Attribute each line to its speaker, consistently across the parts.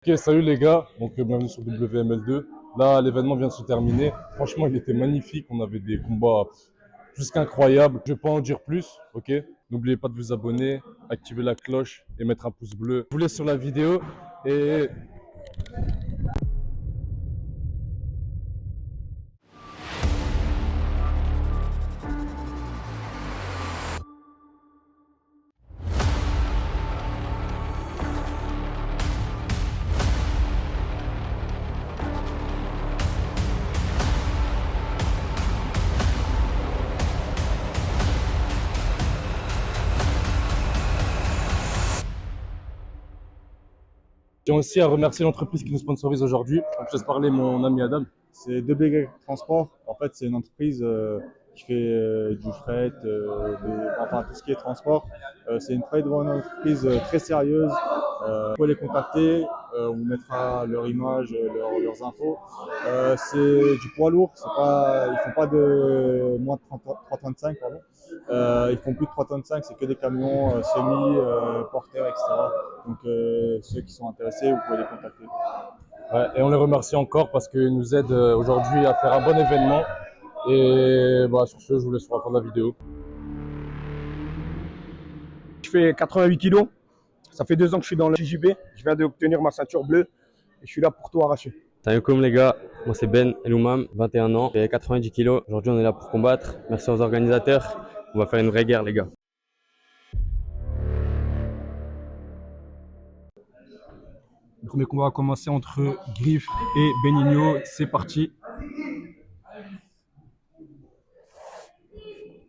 Speaker 1: Ok, salut les gars, donc bienvenue sur WML2. Là, l'événement vient de se terminer. Franchement, il était magnifique. On avait des combats plus qu'incroyables. Je vais pas en dire plus, ok? N'oubliez pas de vous abonner, activer la cloche et mettre un pouce bleu. Je vous laisse sur la vidéo et je tiens aussi à remercier l'entreprise qui nous sponsorise aujourd'hui. Donc, je laisse parler mon ami Adam.
Speaker 2: C'est 2B Transport. En fait, c'est une entreprise qui fait du fret, enfin tout ce qui est transport. C'est une très bonne entreprise très sérieuse. Vous pouvez les contacter. On vous mettra leur image, leurs infos. C'est du poids lourd. Ils font pas de moins de 3,35 pardon. Ils font plus de 3,5 c'est que des camions semi, porteurs, etc. Donc ceux qui sont intéressés, vous pouvez les contacter.
Speaker 1: Ouais, et on les remercie encore parce qu'ils nous aident aujourd'hui à faire un bon événement. Et bah, sur ce, je vous laisse sur la fin de la vidéo.
Speaker 3: Je fais 88 kilos. Ça fait 2 ans que je suis dans le JJB. Je viens d'obtenir ma ceinture bleue et je suis là pour tout arracher.
Speaker 4: Salut comme les gars, moi c'est Ben Eloumam, 21 ans, j'ai 90 kilos. Aujourd'hui on est là pour combattre. Merci aux organisateurs. On va faire une vraie guerre les gars.
Speaker 3: Le premier combat va commencer entre Griff et Benigno. C'est parti.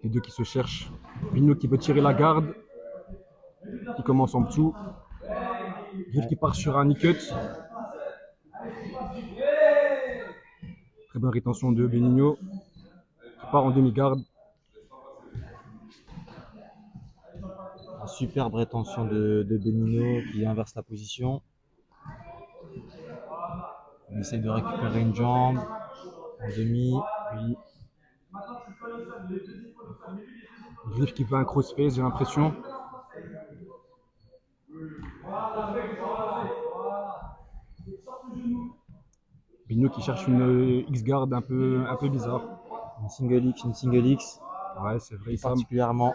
Speaker 3: Les deux qui se cherchent. Benigno qui veut tirer la garde. Qui commence en dessous. Griff qui part sur un knee-cut. Très bonne rétention de Benigno. Qui part en demi-garde.
Speaker 5: Une superbe rétention de Benigno qui inverse la position. Il essaye de récupérer une jambe en demi. Oui.
Speaker 3: Griff qui fait un crossface, j'ai l'impression. Benigno qui cherche une X-guard un peu bizarre.
Speaker 5: Une single X.
Speaker 3: Ouais, c'est vrai, ça.
Speaker 5: Particulièrement.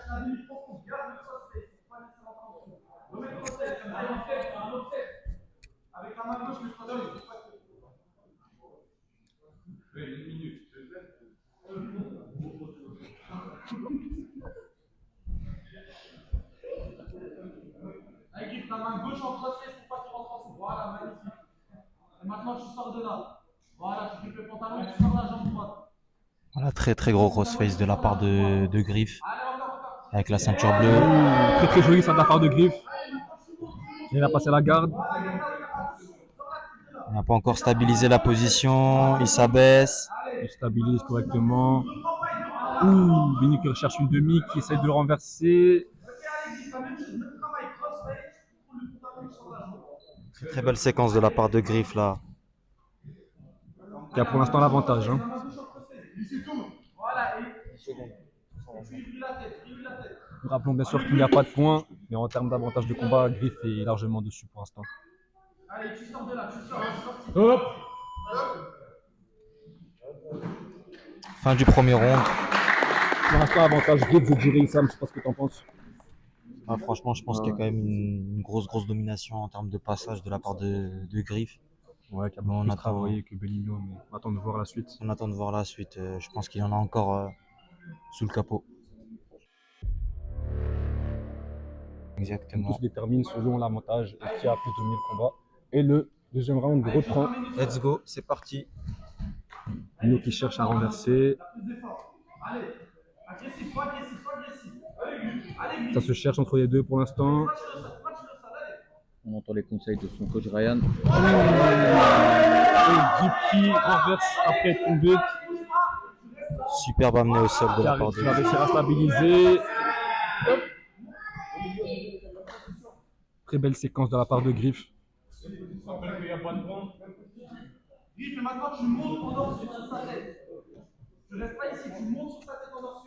Speaker 6: Avec ta main gauche en crossface pour pas qu'il rentre en dessous. Voilà, magnifique. Et maintenant, tu sors de là. Voilà, tu fais le pantalon et tu sors la jambe droite.
Speaker 5: Voilà, très très gros crossface de la part de Griff. Avec la ceinture bleue.
Speaker 3: Très très joli ça de la part de Griff. Il a passé la garde.
Speaker 5: Il n'a pas encore stabilisé la position. Il s'abaisse.
Speaker 3: Il stabilise correctement. Ouh, Benigno qui recherche une demi, qui essaie de le renverser.
Speaker 5: Très très belle séquence de la part de Griff là.
Speaker 3: Qui a pour l'instant l'avantage. Hein. Nous rappelons bien sûr qu'il n'y a pas de points, mais en termes d'avantage de combat, Griff est largement dessus pour l'instant.
Speaker 6: Allez, tu sors de là, tu sors.
Speaker 3: Hop.
Speaker 5: Fin du premier round.
Speaker 3: Pour l'instant, avantage Griff de gérer Sam, je sais pas ce que tu en penses.
Speaker 5: Ah, franchement, je pense qu'il y a quand même une grosse domination en termes de passage de la part de Griff.
Speaker 3: Ouais, qui a beaucoup plus travaillé que Benigno, mais on attend de voir la suite.
Speaker 5: On attend de voir la suite. Je pense qu'il y en a encore sous le capot. Exactement.
Speaker 3: Tout se détermine selon l'avantage et qui a plus dominé le combat. Et le deuxième round reprend.
Speaker 5: Let's go, c'est parti.
Speaker 3: Benigno qui cherche à renverser.
Speaker 6: Allez, agressif, sois agressif, sois agressif.
Speaker 3: Ça se cherche entre les deux pour l'instant.
Speaker 7: On entend les conseils de son coach Ryan.
Speaker 3: Et Griff qui renverse après être tombé.
Speaker 5: Superbe amené au sol de la part de
Speaker 3: Qui va réussir à stabiliser. Hop. Très belle séquence de la part de Griff.
Speaker 6: Griff, et maintenant tu montes en dessous sur sa tête. Tu restes pas ici, tu montes sur sa tête en dessous.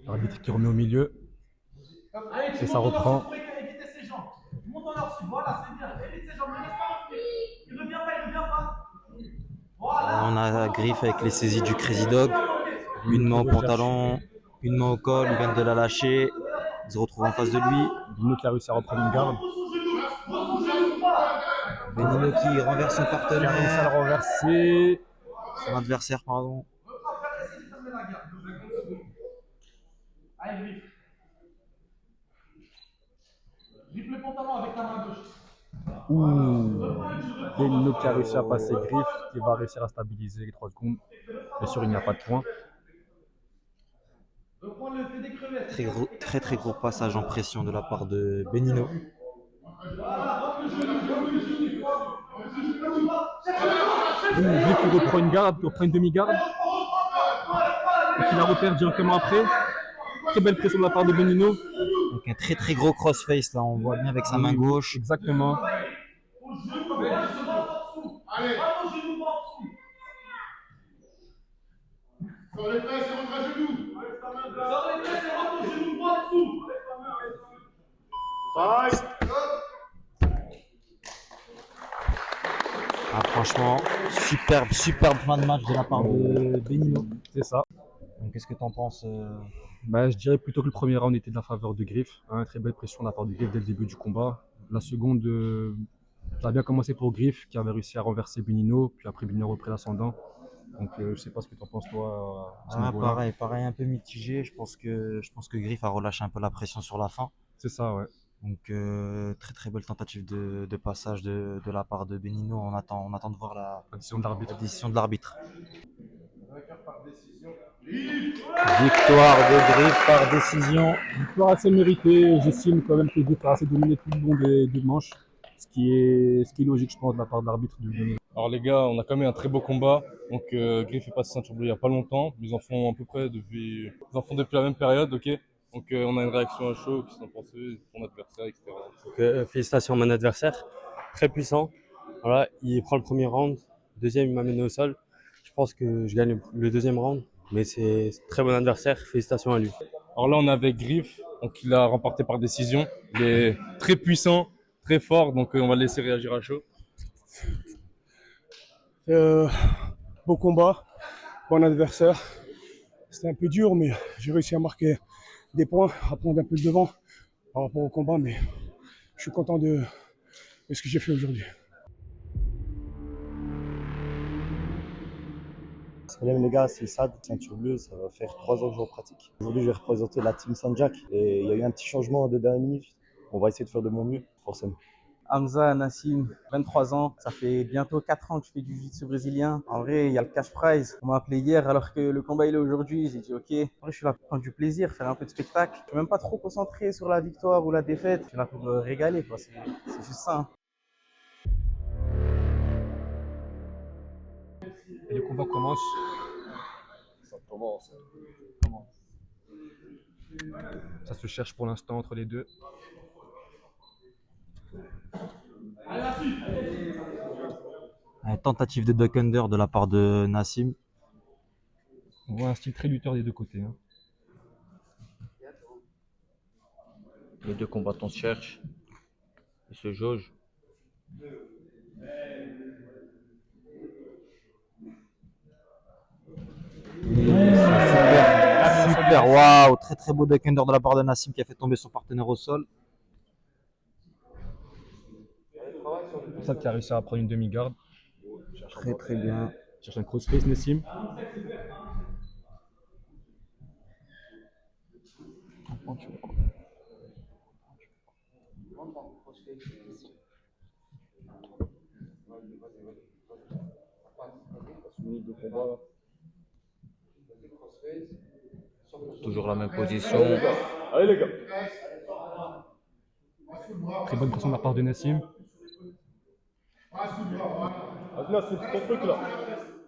Speaker 3: L'arbitre qui remet au milieu.
Speaker 6: Allez,
Speaker 3: Et ça reprend.
Speaker 6: pour éviter ses jambes. Tu montes en dessous. sud. Voilà, c'est bien. Évite ses jambes, ne laisse pas revenir. Il revient pas, il revient pas. Voilà.
Speaker 5: On a Griff avec les saisies du Crazy Dog. Une main au pantalon, une main au col, il vient de la lâcher. Il se retrouve en face de lui.
Speaker 3: Benino qui a réussi à reprendre une garde.
Speaker 5: Benino qui renverse son
Speaker 3: Qui a réussi à
Speaker 5: partenaire,
Speaker 3: le renverser.
Speaker 5: son adversaire, pardon.
Speaker 6: Allez, griffe. Griffe le pantalon avec ta main gauche.
Speaker 3: Benino qui a réussi à passer Griff, qui va réussir à stabiliser les 3 secondes. Bien sûr, il n'y a pas de point.
Speaker 5: Très gros passage en pression de la part de Benino.
Speaker 3: Griff qui reprend une garde, qui reprend une demi-garde. Et qui la repère directement après. Très belle pression de la part de Benino.
Speaker 5: Donc un très gros crossface là, on voit bien avec sa main gauche.
Speaker 3: Exactement.
Speaker 8: Sur les fesses et rentre à genoux.
Speaker 6: Sors les fesses et rentre ton genou droit dessous.
Speaker 5: Ah, franchement, superbe fin de match de la part de Benino.
Speaker 3: C'est ça.
Speaker 5: Donc qu'est-ce que tu en penses
Speaker 3: Bah, je dirais plutôt que le premier round était de la faveur de Griff. Hein, très belle pression de la part de Griff dès le début du combat. La seconde, ça a bien commencé pour Griff qui avait réussi à renverser Benino. Puis après, Benino a repris l'ascendant. Donc je sais pas ce que tu en penses toi à ce niveau-là.
Speaker 5: Pareil, un peu mitigé. Je pense que Griff a relâché un peu la pression sur la fin.
Speaker 3: C'est ça, ouais.
Speaker 5: Donc très belle tentative de passage de la part de Benino. On attend de voir la
Speaker 3: Décision de l'arbitre.
Speaker 5: décision de l'arbitre. Victoire de Griff par décision.
Speaker 3: Victoire assez méritée. J'estime quand même que Griff a assez dominé tout le long des manches. Ce qui est logique, je pense, de la part de l'arbitre de donner.
Speaker 1: Alors les gars, on a quand même un très beau combat. Donc Griff est passé ceinture bleue il n'y a pas longtemps. Ils en font à peu près depuis la même période, ok. Donc on a une réaction à chaud, qu'est-ce que t'en penses, ton adversaire, etc.
Speaker 4: Donc, félicitations à mon adversaire, très puissant. Voilà, il prend le premier round, deuxième il m'a mené au sol. Je pense que je gagne le deuxième round, mais c'est un très bon adversaire, félicitations à lui.
Speaker 1: Alors là on est avec Griff, donc il a remporté par décision. Il est très puissant, très fort, donc on va le laisser réagir à chaud.
Speaker 9: Beau combat, bon adversaire. C'était un peu dur, mais j'ai réussi à marquer des points, à prendre un peu le devant par rapport au combat, mais je suis content de ce que j'ai fait aujourd'hui.
Speaker 10: Salam les gars, c'est Sad, ceinture bleue, ça va faire 3 ans que je pratique. Aujourd'hui je vais représenter la team Sanjak et il y a eu un petit changement de dernière minute. On va essayer de faire de mon mieux, forcément.
Speaker 11: Hamza Nassim, 23 ans, ça fait bientôt 4 ans que je fais du jiu-jitsu brésilien. En vrai, il y a le cash prize. On m'a appelé hier alors que le combat il est aujourd'hui. J'ai dit ok, en vrai, je suis là pour prendre du plaisir, faire un peu de spectacle. Je suis même pas trop concentré sur la victoire ou la défaite. Je suis là pour me régaler, quoi. C'est juste ça. Hein.
Speaker 3: Et le combat commence.
Speaker 1: Ça commence.
Speaker 3: Ça se cherche pour l'instant entre les deux.
Speaker 5: Tentative de duck under de la part de Nassim.
Speaker 3: On voit un style très lutteur des deux côtés. Hein.
Speaker 7: Les deux combattants se cherchent et se jaugent.
Speaker 5: Super, waouh, très beau duck under de la part de Nassim qui a fait tomber son partenaire au sol.
Speaker 3: C'est pour ça qu'il a réussi à prendre une demi-garde.
Speaker 5: Très bien.
Speaker 3: Cherche un crossface Nassim.
Speaker 7: Toujours la même position.
Speaker 1: Allez les gars.
Speaker 3: Très bonne pression de la part de Nassim.
Speaker 1: Vas-y Nassim, c'est ton truc là.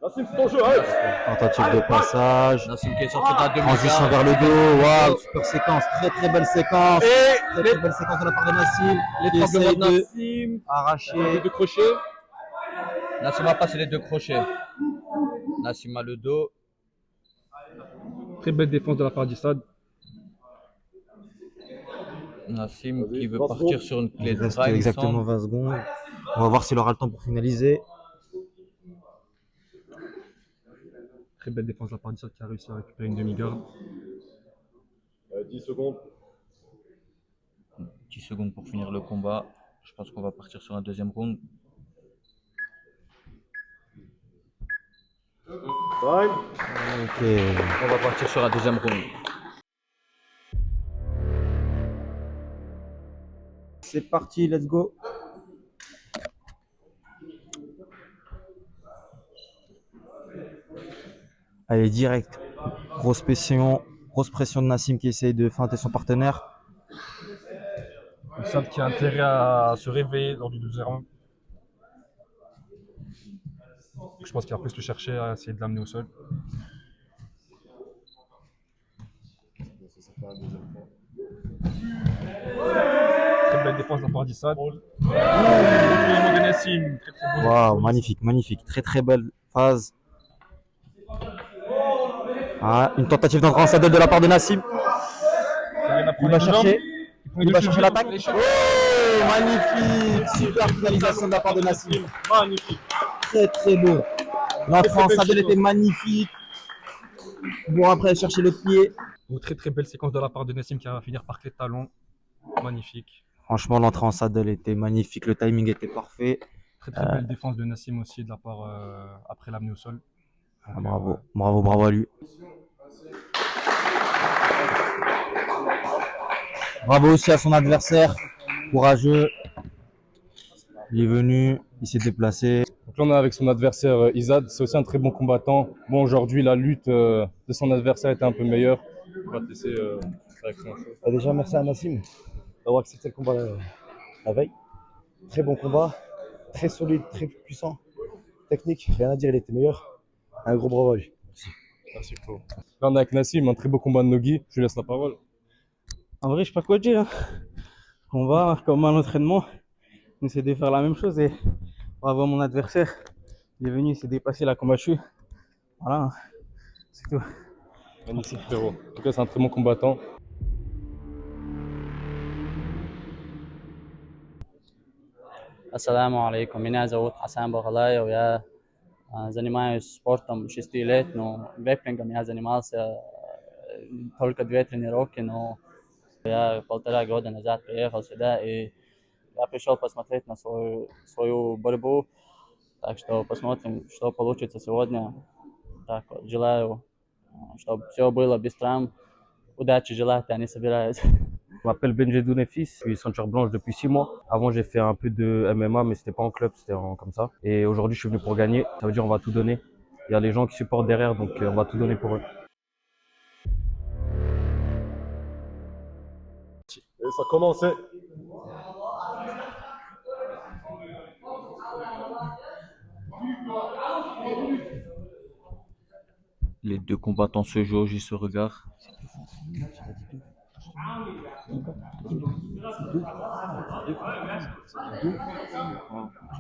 Speaker 1: Nassim, c'est ton jeu, allez.
Speaker 5: Tentative de passage.
Speaker 7: Nassim qui est sorti de la
Speaker 5: Transition vers le dos. Waouh, super séquence. Très belle séquence. Très belle séquence de la part de Nassim.
Speaker 7: Les
Speaker 5: Qui
Speaker 7: tremblements de
Speaker 5: essaye
Speaker 7: Nassim.
Speaker 5: arracher.
Speaker 1: Les deux crochets.
Speaker 7: Nassim a passé les deux crochets. Nassim a le dos.
Speaker 3: Très belle défense de la part d'Issad.
Speaker 7: Nassim qui veut
Speaker 10: 20
Speaker 7: partir
Speaker 10: secondes.
Speaker 7: sur une clé
Speaker 5: Il
Speaker 7: de
Speaker 5: reste
Speaker 7: bras, il me
Speaker 5: exactement
Speaker 7: semble.
Speaker 5: 20 secondes. On va voir s'il aura le temps pour finaliser.
Speaker 3: Très belle défense de la part d'Issad qui a réussi à récupérer une demi-garde.
Speaker 10: 10 secondes.
Speaker 7: 10 secondes pour finir le combat. Je pense qu'on va partir sur un deuxième round.
Speaker 10: Time.
Speaker 5: Ok.
Speaker 7: On va partir sur un deuxième round.
Speaker 11: C'est parti, let's go.
Speaker 5: Allez, direct. Grosse pression de Nassim qui essaye de feinter son partenaire.
Speaker 3: Issad qui a intérêt à se réveiller lors du deuxième round. Je pense qu'il va plus le chercher à essayer de l'amener au sol. Très belle défense de la part d'Issad. De Nassim. Très, très beau.
Speaker 5: Waouh, magnifique, magnifique. Très très belle phase. Ah, une tentative d'entrée en saddle de la part de Nassim. Il va chercher. Il va chercher l'attaque. Oh, magnifique. Super finalisation de la part de Nassim.
Speaker 3: Magnifique.
Speaker 5: Très très beau. L'entrée en saddle était magnifique. Bon, après chercher le pied.
Speaker 3: Une très très belle séquence de la part de Nassim qui va finir par clé de talon. Magnifique.
Speaker 5: Franchement, l'entrée en saddle était magnifique. Le timing était parfait.
Speaker 3: Très très belle défense de Nassim aussi de la part après l'amener au sol.
Speaker 5: Ah, bravo, bravo, bravo à lui. Bravo aussi à son adversaire. Courageux. Il est venu, il s'est déplacé.
Speaker 1: Donc là, on est avec son adversaire Izad. C'est aussi un très bon combattant. Bon, aujourd'hui, la lutte de son adversaire était un peu meilleure. On va te laisser réaction.
Speaker 10: Déjà, merci à Nassim d'avoir accepté le combat la veille. Très bon combat, très solide, très puissant. Technique, rien à dire, il était meilleur. Un gros bravo à lui.
Speaker 1: Merci beaucoup. Là, on est avec Nassim, un très beau combat de Nogi. Je lui laisse la parole.
Speaker 11: En vrai, je sais pas quoi dire. On va, comme à l'entraînement, on essaie de faire la même chose et bravo à mon adversaire. Il est venu, il s'est dépassé, il a combattu. Voilà, c'est tout.
Speaker 1: Magnifique frérot. En tout cas, c'est un très bon combattant.
Speaker 12: السلام عليكم من زود حسن بغلاي ويا занимаюсь спортом 6 лет, но вейпингом я занимался только 2 тренировки, но я 1,5 года назад приехал сюда и я пришел посмотреть на свою борьбу, так что посмотрим, что получится сегодня. Так вот, желаю, чтобы все было без травм. Удачи желать, я не собираюсь.
Speaker 4: Je m'appelle Benjedou Nefis, je suis ceinture blanche depuis 6 mois. Avant, j'ai fait un peu de MMA, mais c'était pas en club, c'était comme ça. Et aujourd'hui, je suis venu pour gagner. Ça veut dire on va tout donner. Il y a les gens qui supportent derrière, donc on va tout donner pour eux.
Speaker 10: Et ça a commencé.
Speaker 7: Les deux combattants se jaugent et se regardent.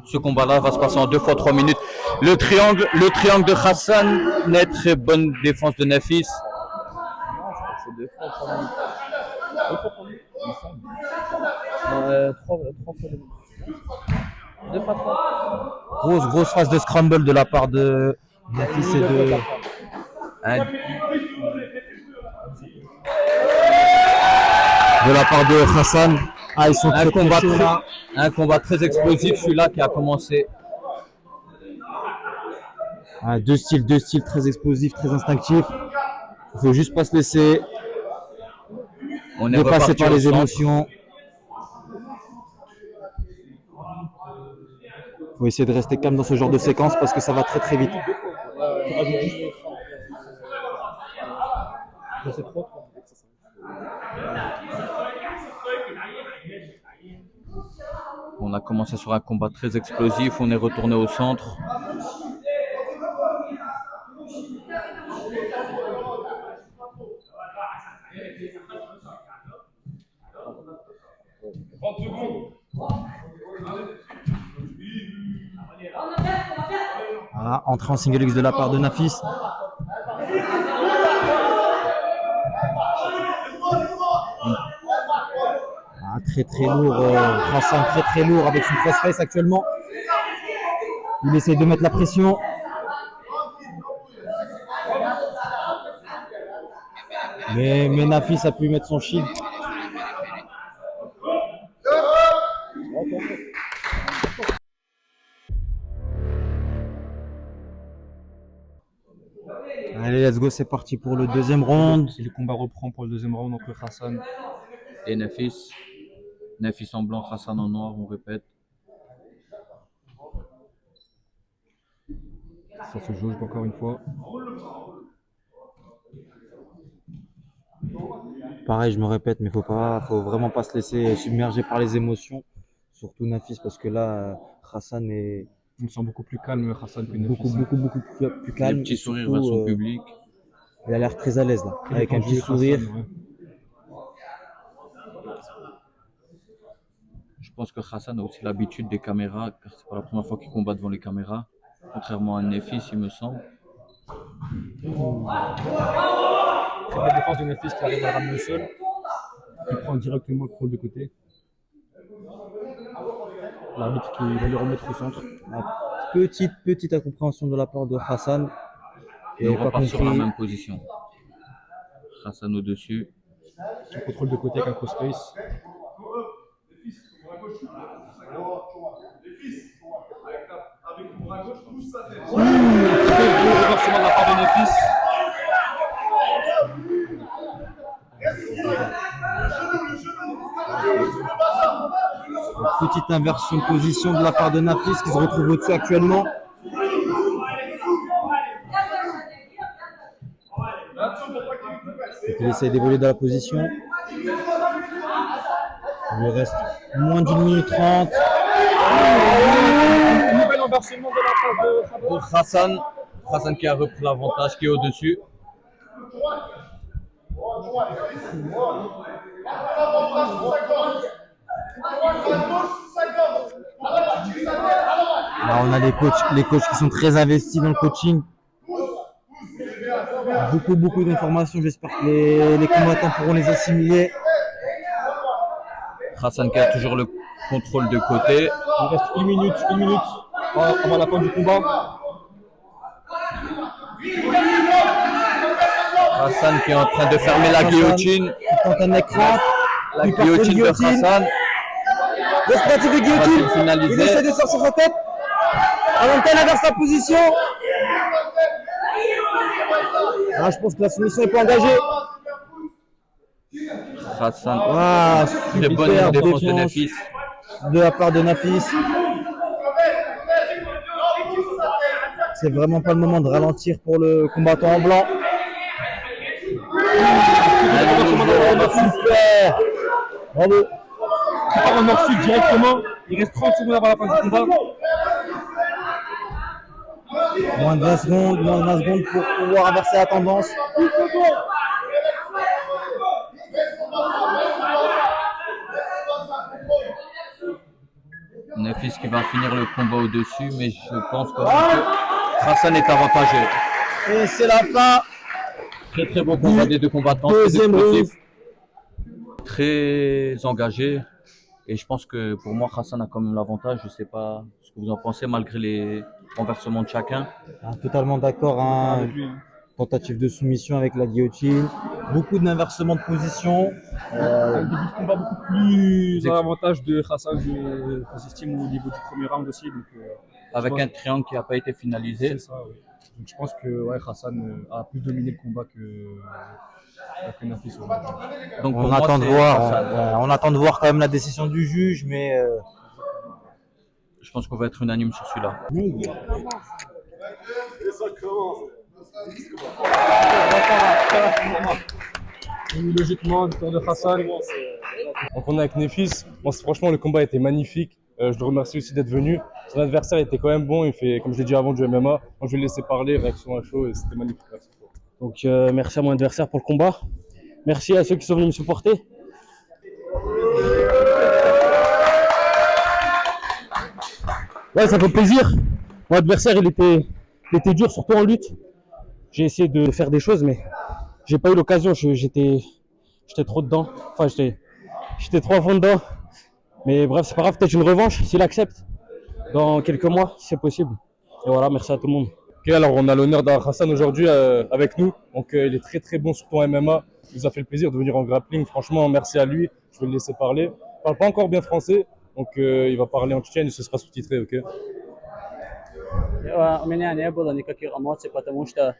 Speaker 7: Ce combat-là va se passer en 2 fois 3 minutes. Le triangle de Hassan, une très bonne défense de Nafis.
Speaker 5: Grosse phase de scramble de la part de Nafis et de la part de Hassan. Ah, ils sont
Speaker 7: Un combat très explosif, celui-là qui a commencé.
Speaker 5: Ah, deux styles très explosifs, très instinctifs. Il faut juste pas se laisser dépasser par les émotions. Il faut essayer de rester calme dans ce genre de séquence parce que ça va très très vite.
Speaker 7: On a commencé sur un combat très explosif, on est retourné au centre.
Speaker 5: Voilà, entrée en single X de la part de Nafis. très lourd. Hassan très lourd avec son cross-face actuellement. Il essaie de mettre la pression. Mais Nafis a pu mettre son shield. Allez, let's go, c'est parti pour le deuxième round.
Speaker 3: Si le combat reprend pour le deuxième round entre Hassan
Speaker 7: Et Nafis. Nafis en blanc, Hassan en noir, on répète.
Speaker 3: Ça se jauge encore une fois.
Speaker 5: Pareil, je me répète, mais faut vraiment pas se laisser submerger par les émotions. Surtout Nafis, parce que là, Hassan est
Speaker 3: On me sent beaucoup plus calme, Hassan, que Nafis.
Speaker 5: beaucoup plus calme.
Speaker 7: Un petit sourire
Speaker 5: Surtout,
Speaker 7: vers son public.
Speaker 5: Il a l'air très à l'aise là,
Speaker 3: Très
Speaker 5: avec un
Speaker 3: détendu,
Speaker 5: petit sourire.
Speaker 3: Hassan, ouais.
Speaker 7: Je pense que Hassan a aussi l'habitude des caméras, car c'est pas la première fois qu'il combat devant les caméras. Contrairement à Nafis, il me semble.
Speaker 3: Très belle défense de Nafis qui arrive à ramener au sol. Il prend directement le crawl de côté. L'arbitre qui va le remettre au centre.
Speaker 5: Petite incompréhension de la part de Hassan.
Speaker 7: Et on repart sur la même position. Hassan au-dessus.
Speaker 3: Un contrôle de côté avec un crossface. Très beau reversement de la part de Nafis.
Speaker 5: Petite inversion de position de la part de Nafis qui se retrouve au-dessus actuellement. Il essaie d'évoluer dans la position. Il lui reste moins d'une minute 30.
Speaker 3: Nouvel renversement de la part
Speaker 7: Pour Hassan. Hassan qui a repris l'avantage, qui est au-dessus.
Speaker 5: Là, on a les coachs qui sont très investis dans le coaching. Beaucoup d'informations. J'espère que les combattants pourront les assimiler.
Speaker 7: Hassan qui a toujours le contrôle de côté.
Speaker 3: Il reste une minute avant la fin du combat.
Speaker 7: Hassan qui est en train de fermer la guillotine.
Speaker 5: Il tente un écran.
Speaker 7: La guillotine de Hassan.
Speaker 5: L'espative de guillotine. Il essaie de sortir sa tête. Valentin inverse sa position. Ah, je pense que la soumission n'est pas engagée.
Speaker 7: Hassan.
Speaker 5: Ah,
Speaker 7: très bonne défense de Nafis.
Speaker 5: De la part de Nafis. C'est vraiment pas le moment de ralentir pour le combattant en blanc. Super. Bravo.
Speaker 3: Il part en nord-sud directement. Il reste 30 secondes avant la fin du combat.
Speaker 5: Moins de 20 secondes pour pouvoir inverser la tendance.
Speaker 7: Nafis qui va finir le combat au-dessus, mais je pense que Hassan est avantagé.
Speaker 5: Et c'est la fin.
Speaker 7: Très beau combat des deux combattants.
Speaker 5: Deuxième round.
Speaker 7: Très engagé. Et je pense que pour moi, Hassan a quand même l'avantage. Je ne sais pas ce que vous en pensez, malgré les renversements de chacun.
Speaker 5: Ah, totalement d'accord. Hein. Tentative de soumission avec la guillotine. Beaucoup d'inversements de position.
Speaker 3: Un début de combat beaucoup plus à l'avantage de Hassan, j'estime, au niveau du premier round aussi. Donc,
Speaker 7: avec un triangle qui n'a pas été finalisé.
Speaker 3: C'est ça, oui. Donc je pense que Hassan a plus dominé le combat que Nafis aujourd'hui.
Speaker 7: Donc
Speaker 5: on attend de voir. On attend de voir quand même la décision du juge, mais
Speaker 7: je pense qu'on va être unanime sur celui-là.
Speaker 3: Logiquement, victoire de Hassan.
Speaker 1: Donc on est avec Nafis. Bon, franchement, le combat était magnifique. Je le remercie aussi d'être venu. Son adversaire était quand même bon. Il fait, comme je l'ai dit avant, du MMA. Moi, je vais le laisser parler, réaction à chaud, et c'était magnifique. Merci.
Speaker 13: Donc, merci à mon adversaire pour le combat. Merci à ceux qui sont venus me supporter. Ouais, ça fait plaisir. Mon adversaire, il était dur, surtout en lutte. J'ai essayé de faire des choses, mais j'ai pas eu l'occasion. J'étais trop dedans. Enfin, j'étais trop à fond dedans. Mais bref, c'est pas grave, peut-être une revanche s'il accepte dans quelques mois, si c'est possible. Et voilà, merci à tout le monde.
Speaker 1: Ok, alors on a l'honneur d'avoir Hassan aujourd'hui avec nous. Donc il est très très bon sur ton MMA. Il nous a fait le plaisir de venir en grappling. Franchement, merci à lui. Je vais le laisser parler. Il parle pas encore bien français, donc il va parler en tchétchène et ce sera sous-titré, ok?
Speaker 12: У меня не было никаких эмоций, потому что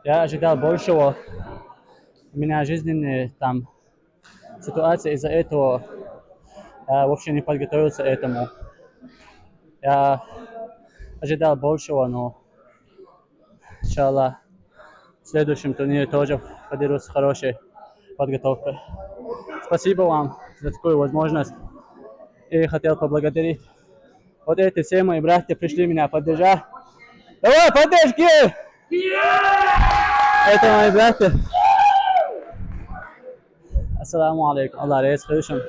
Speaker 12: я ожидал большего. У меня жизненные там ситуации, из-за этого я вообще не подготовился к этому. Я ожидал большего, но иншаллах в следующем турнире тоже подерусь с хорошей подготовкой. Спасибо вам за такую возможность. И хотел поблагодарить. Вот эти все мои братья пришли меня поддержать. Давай, поддержки! Это мои братья. Ассаламу алейкум. Аллах рейс хорошим.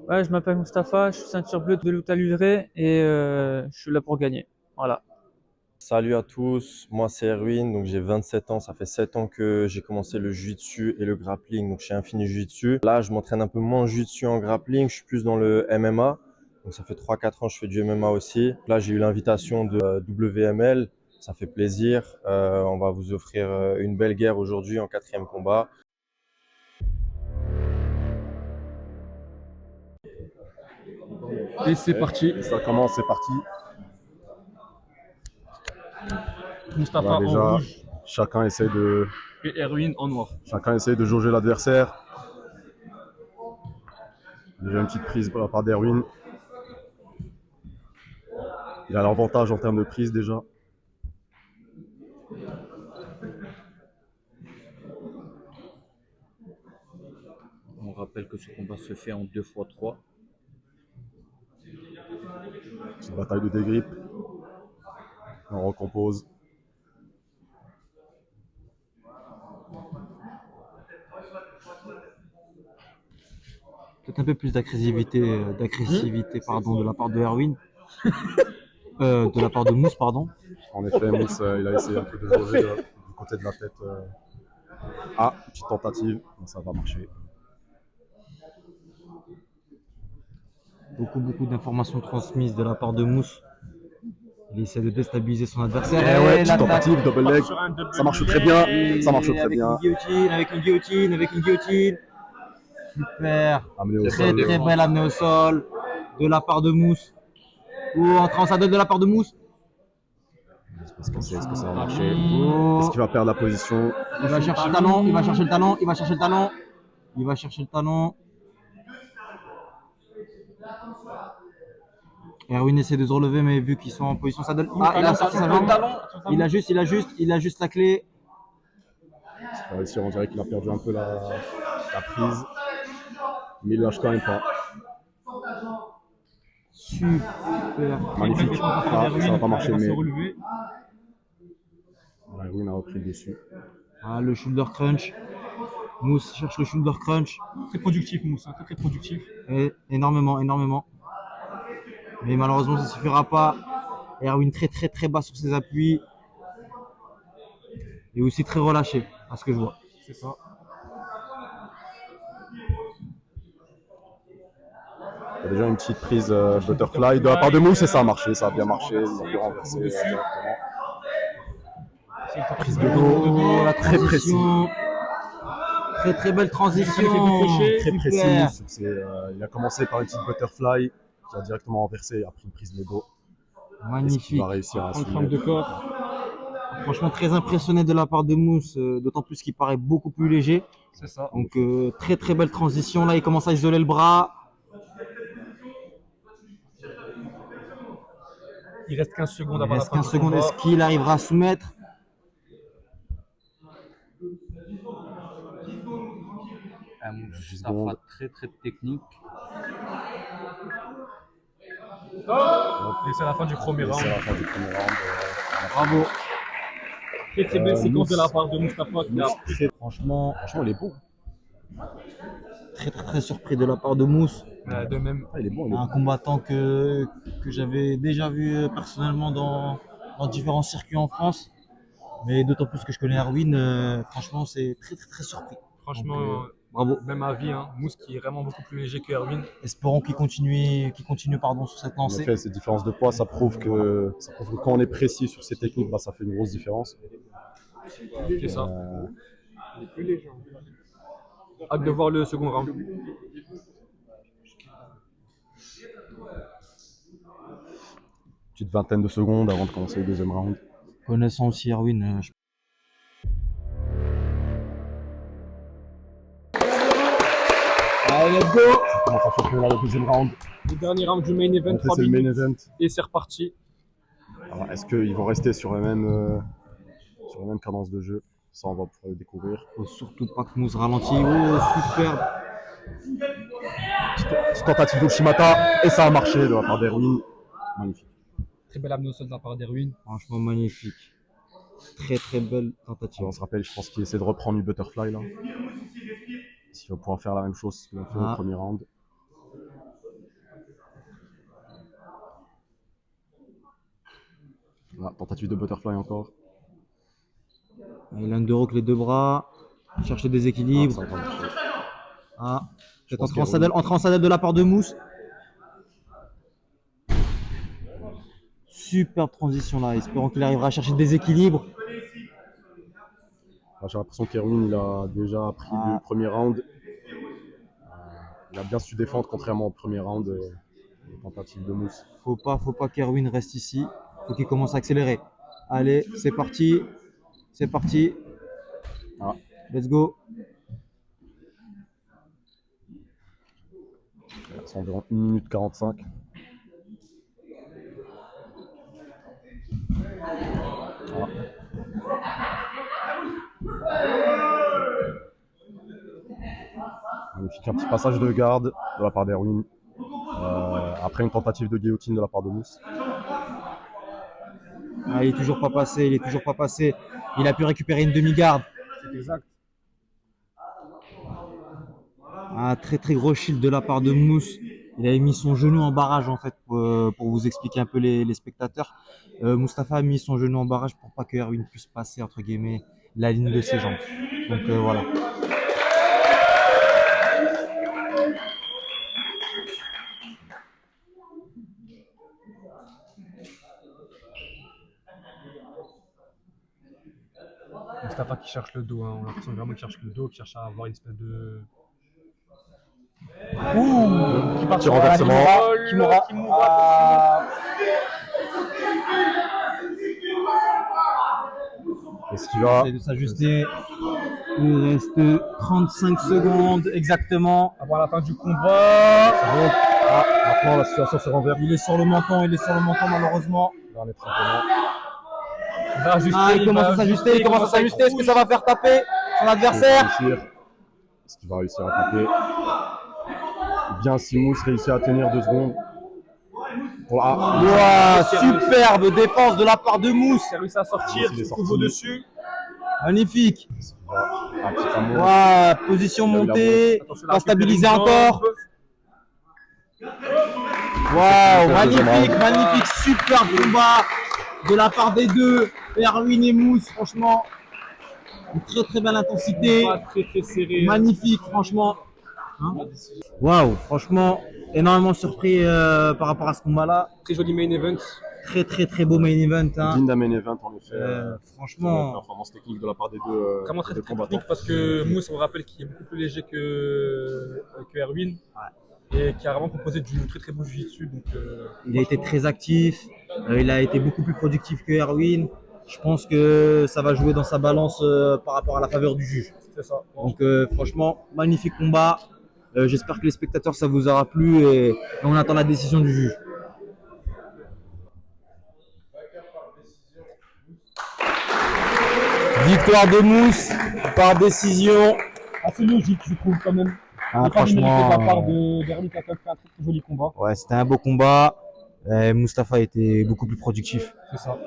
Speaker 14: Ouais, je m'appelle Mustapha, je suis ceinture bleue de lutte à livrer et je suis là pour gagner. Voilà.
Speaker 15: Salut à tous, moi c'est Erwin, donc j'ai 27 ans, ça fait 7 ans que j'ai commencé le jiu-jitsu et le grappling, donc chez Infini Jiu-Jitsu. Là, je m'entraîne un peu moins en jiu-jitsu, en grappling, je suis plus dans le MMA, donc ça fait 3-4 ans que je fais du MMA aussi. Là, j'ai eu l'invitation de WML, ça fait plaisir, on va vous offrir une belle guerre aujourd'hui en 4e combat.
Speaker 3: Et c'est parti.
Speaker 2: Et ça commence, c'est parti.
Speaker 3: Mustapha
Speaker 2: Déjà,
Speaker 3: en rouge
Speaker 2: chacun essaie de
Speaker 3: et Erwin en noir.
Speaker 2: jauger l'adversaire. Déjà une petite prise de la part d'Erwin. Il a l'avantage en termes de prise déjà.
Speaker 7: On rappelle que ce combat se fait en 2x3.
Speaker 2: Petite bataille de dégrip. On recompose.
Speaker 5: Peut-être un peu plus d'agressivité pardon, de la part de Erwin. De la part de Mousse, pardon.
Speaker 2: En effet, Mousse, il a essayé un peu de jauger du côté de la tête. Ah, petite tentative, mais ça va marcher.
Speaker 5: Beaucoup d'informations transmises de la part de Mousse. Il essaie de déstabiliser son adversaire.
Speaker 2: Et ouais, petite tentative, double leg. Ça marche très bien. Ça marche très bien.
Speaker 5: Avec une guillotine. Super.
Speaker 2: Amené au
Speaker 5: Très
Speaker 2: sol.
Speaker 5: très belle amenée au sol de la part de Mousse. Ou entrée en saddle de la part de Mousse.
Speaker 2: Est-ce que ça va marcher? Est-ce qu'il va perdre la position?
Speaker 5: Il va chercher le talon, il va chercher le talon. Erwin essaie de se relever, mais vu qu'ils sont en position saddle. Ah, il a sorti sa jambe. Il a juste la clé.
Speaker 2: C'est pas réussi, on dirait qu'il a perdu un peu la prise. Mais il lâche quand même pas.
Speaker 5: Super.
Speaker 2: Magnifique. Ah, ça va pas marcher, mais Erwin a repris le dessus.
Speaker 5: Ah, le shoulder crunch. Mousse cherche le shoulder crunch.
Speaker 3: Très productif, Mousse, hein, très productif.
Speaker 5: Et énormément. Mais malheureusement, ça ne suffira pas. Erwin très bas sur ses appuis. Et aussi très relâché, à ce que je vois.
Speaker 3: C'est ça.
Speaker 2: Il y a déjà une petite prise butterfly de la part de Mousse et ça a marché, ça a bien marché. Il a pu renverser directement. Prise de dos, très précis.
Speaker 5: Très belle transition.
Speaker 2: Très précis. Il a commencé par une petite butterfly qui a directement renversé et a pris une prise de dos.
Speaker 5: Magnifique.
Speaker 2: Il va réussir à
Speaker 3: Forme de corps.
Speaker 5: Franchement, très impressionné de la part de Mousse, d'autant plus qu'il paraît beaucoup plus léger.
Speaker 3: C'est ça.
Speaker 5: Donc, très belle transition. Là, il commence à isoler le bras.
Speaker 3: Il reste 15 secondes
Speaker 5: Il
Speaker 3: avant la
Speaker 5: reste
Speaker 3: fin
Speaker 5: 15
Speaker 3: du
Speaker 5: secondes.
Speaker 3: combat.
Speaker 5: Est-ce qu'il arrivera à soumettre?
Speaker 7: Mustapha très technique.
Speaker 3: Et c'est la fin du premier round.
Speaker 5: Bravo.
Speaker 3: Très belle séquence de la part de Mustapha.
Speaker 5: Franchement,
Speaker 2: il est bon.
Speaker 5: Très surpris de la part de Mousse.
Speaker 3: De même.
Speaker 2: Il est bon.
Speaker 5: Un combattant que j'avais déjà vu personnellement dans différents circuits en France. Mais d'autant plus que je connais Erwin, franchement, c'est très surpris.
Speaker 3: Franchement,
Speaker 5: Donc, bravo.
Speaker 3: même avis, hein. Mousse qui est vraiment beaucoup plus léger que Erwin.
Speaker 5: Espérons qu'il continue sur cette
Speaker 2: En
Speaker 5: lancée.
Speaker 2: effet, cette différence de poids, ça prouve que quand on est précis sur ces techniques, ça fait une grosse différence.
Speaker 3: C'est ça. Hâte de voir le second round.
Speaker 2: Petite vingtaine de secondes avant de commencer le deuxième round.
Speaker 5: Connaissant aussi Erwin,
Speaker 9: Allez, let's go!
Speaker 2: On commence à chauffer là, le deuxième round.
Speaker 3: Le dernier round du main event, 3
Speaker 2: C'est le main
Speaker 3: minutes.
Speaker 2: event.
Speaker 3: Et c'est reparti.
Speaker 2: Alors, est-ce qu'ils vont rester sur la même cadence de jeu? Ça, on va pouvoir le découvrir.
Speaker 5: faut surtout pas que Mousse ralentit. Oh, superbe!
Speaker 2: Petite tentative d'Ushimata et ça a marché de la part d'Erwin. Magnifique.
Speaker 3: Très belle amenée au sol de la part d'Erwin.
Speaker 5: Franchement magnifique. Très très belle tentative.
Speaker 2: On se rappelle, je pense qu'il essaie de reprendre du butterfly là. S'il va pouvoir faire la même chose qu'il a fait au premier round. Voilà, tentative de butterfly encore.
Speaker 5: Il underhook les deux bras. Il cherche le déséquilibre. Peut-être entrer en saddle de la part de Mousse. Superbe transition là. Espérons qu'il arrivera à chercher le déséquilibre.
Speaker 2: J'ai l'impression qu'Erwin il a déjà pris le premier round. Il a bien su défendre contrairement au premier round des tentatives de Mousse.
Speaker 5: Faut pas qu'Erwin reste ici. Faut qu'il commence à accélérer. Allez, c'est parti. C'est parti. Let's go.
Speaker 2: C'est environ 1 minute 45. Magnifique, un petit passage de garde de la part d'Erwin. Après une tentative de guillotine de la part de Mousse.
Speaker 5: Il est toujours pas passé, Il a pu récupérer une demi-garde.
Speaker 3: C'est exact.
Speaker 5: Très très gros shield de la part de Mousse. Il avait mis son genou en barrage en fait pour vous expliquer un peu les spectateurs. Mustapha a mis son genou en barrage pour pas que Erwin puisse passer entre guillemets la ligne de ses jambes. Donc voilà.
Speaker 3: Mustapha qui cherche le dos, hein. On a l'impression vraiment qu'il cherche le dos, qu'il cherche à avoir une espèce de...
Speaker 2: Qui part sur renversement.
Speaker 3: Kimura.
Speaker 2: Est-ce qu'il va
Speaker 5: essayer de s'ajuster. Il reste 35 secondes exactement.
Speaker 3: Avant la fin du combat.
Speaker 2: Maintenant la situation se renverse.
Speaker 5: Il est sur le menton malheureusement. Il commence à s'ajuster, Est-ce que ça va faire taper son adversaire?
Speaker 2: Est-ce qu'il va réussir à taper? Bien si Mousse réussit à tenir 2 secondes.
Speaker 5: Superbe défense de la part de Mousse.
Speaker 3: Il a réussi à sortir, il est dessus.
Speaker 5: Magnifique. Position montée, pas stabilisé encore. Magnifique, super combat de la part des deux, Erwin et Mousse, franchement. Une très très belle intensité.
Speaker 3: Très serré.
Speaker 5: Magnifique, franchement. Franchement, énormément surpris par rapport à ce combat-là.
Speaker 3: Très joli main event.
Speaker 5: Très beau main event.
Speaker 2: Digne d'un main event en effet.
Speaker 5: Franchement.
Speaker 2: Performance technique de la part des deux.
Speaker 3: Vraiment très technique parce que Mousse, on rappelle qu'il est beaucoup plus léger que Erwin. Et qui a vraiment proposé du très beau jiu-jitsu.
Speaker 5: Il a été très actif. Il a été beaucoup plus productif que Erwin. Je pense que ça va jouer dans sa balance par rapport à la faveur du juge.
Speaker 3: C'est ça.
Speaker 5: Donc franchement, magnifique combat. J'espère que les spectateurs ça vous aura plu et on attend la décision du juge. Victoire de Mousse par décision.
Speaker 3: Assez logique, je trouve quand même.
Speaker 5: Franchement,
Speaker 3: de la part d'Erwin qui a fait un très joli combat.
Speaker 5: Ouais, c'était un beau combat. Mustapha était beaucoup plus productif.
Speaker 3: C'est ça.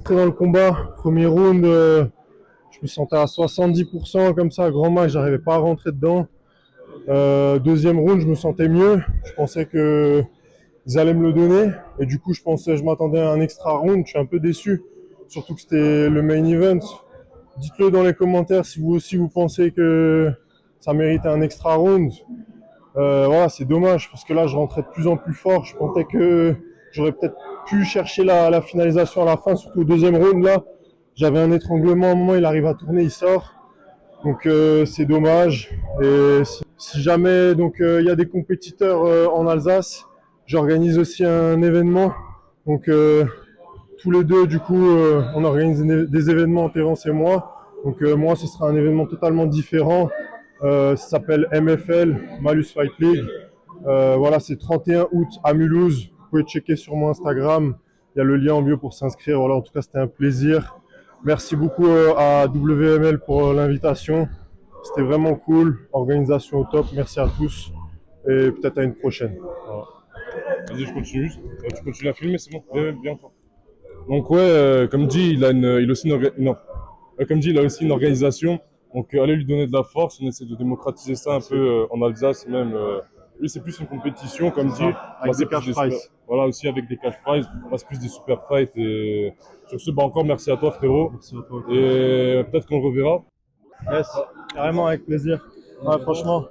Speaker 9: Dans le combat, premier round, je me sentais à 70% comme ça, grand max, j'arrivais pas à rentrer dedans. Deuxième round, je me sentais mieux. Je pensais que ils allaient me le donner et du coup, je m'attendais à un extra round. Je suis un peu déçu, surtout que c'était le main event.
Speaker 16: Dites-le dans les commentaires si vous aussi vous pensez que ça mérite un extra round. Voilà, c'est dommage parce que là je rentrais de plus en plus fort. Je pensais que j'aurais peut-être pu chercher la finalisation à la fin, surtout au deuxième round là. J'avais un étranglement à un moment, il arrive à tourner, il sort. Donc c'est dommage. Et si jamais donc il y a des compétiteurs en Alsace, j'organise aussi un événement. Donc tous les deux, du coup, on organise des événements, Terence et moi. Donc moi, ce sera un événement totalement différent. Ça s'appelle MFL, Malus Fight League. Voilà, c'est 31 août à Mulhouse. Vous pouvez checker sur mon Instagram. Il y a le lien en bio pour s'inscrire. Voilà, en tout cas, c'était un plaisir. Merci beaucoup à WML pour l'invitation. C'était vraiment cool. Organisation au top. Merci à tous. Et peut-être à une prochaine. Voilà.
Speaker 1: Vas-y, je continue juste. Tu continues à filmer, c'est bon? Bien fort. Donc ouais, comme dit, il a aussi une organisation. Donc allez lui donner de la force. On essaie de démocratiser ça un peu en Alsace même. Lui, c'est plus une compétition, comme dit.
Speaker 16: Avec des cash prizes.
Speaker 1: Voilà, aussi avec des cash prizes. Moi, c'est plus des super fights. Et sur ce, encore merci à toi, frérot.
Speaker 16: Merci à toi.
Speaker 1: Et peut-être qu'on le reverra.
Speaker 16: Yes, carrément, avec plaisir. Ouais, franchement,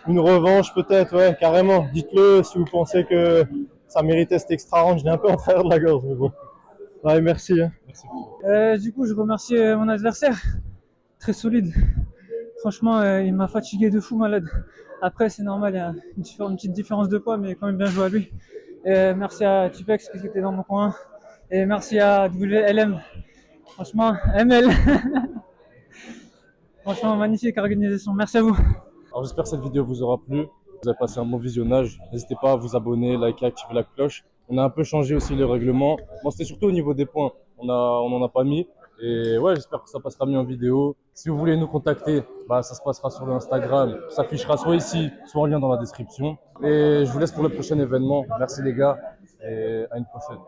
Speaker 16: une revanche peut-être, ouais, carrément. Dites-le si vous pensez que ça méritait cet extra round. Je l'ai un peu en travers de la gorge, mais bon. Ouais, merci. Hein.
Speaker 14: Du coup, je remercie mon adversaire. Très solide. Franchement, il m'a fatigué de fou malade. Après, c'est normal, il y a une petite différence de poids, mais quand même bien joué à lui. Et merci à Tipex qui était dans mon coin. Et merci à WLM. Franchement, ML. Franchement, magnifique organisation. Merci à vous.
Speaker 1: Alors j'espère que cette vidéo vous aura plu. Vous avez passé un bon visionnage. N'hésitez pas à vous abonner, liker, activer la cloche. On a un peu changé aussi les règlements. Bon, c'était surtout au niveau des points. On n'en a pas mis. Et ouais, j'espère que ça passera mieux en vidéo. Si vous voulez nous contacter, ça se passera sur l'Instagram. Ça s'affichera soit ici, soit en lien dans la description. Et je vous laisse pour le prochain événement. Merci les gars et à une prochaine.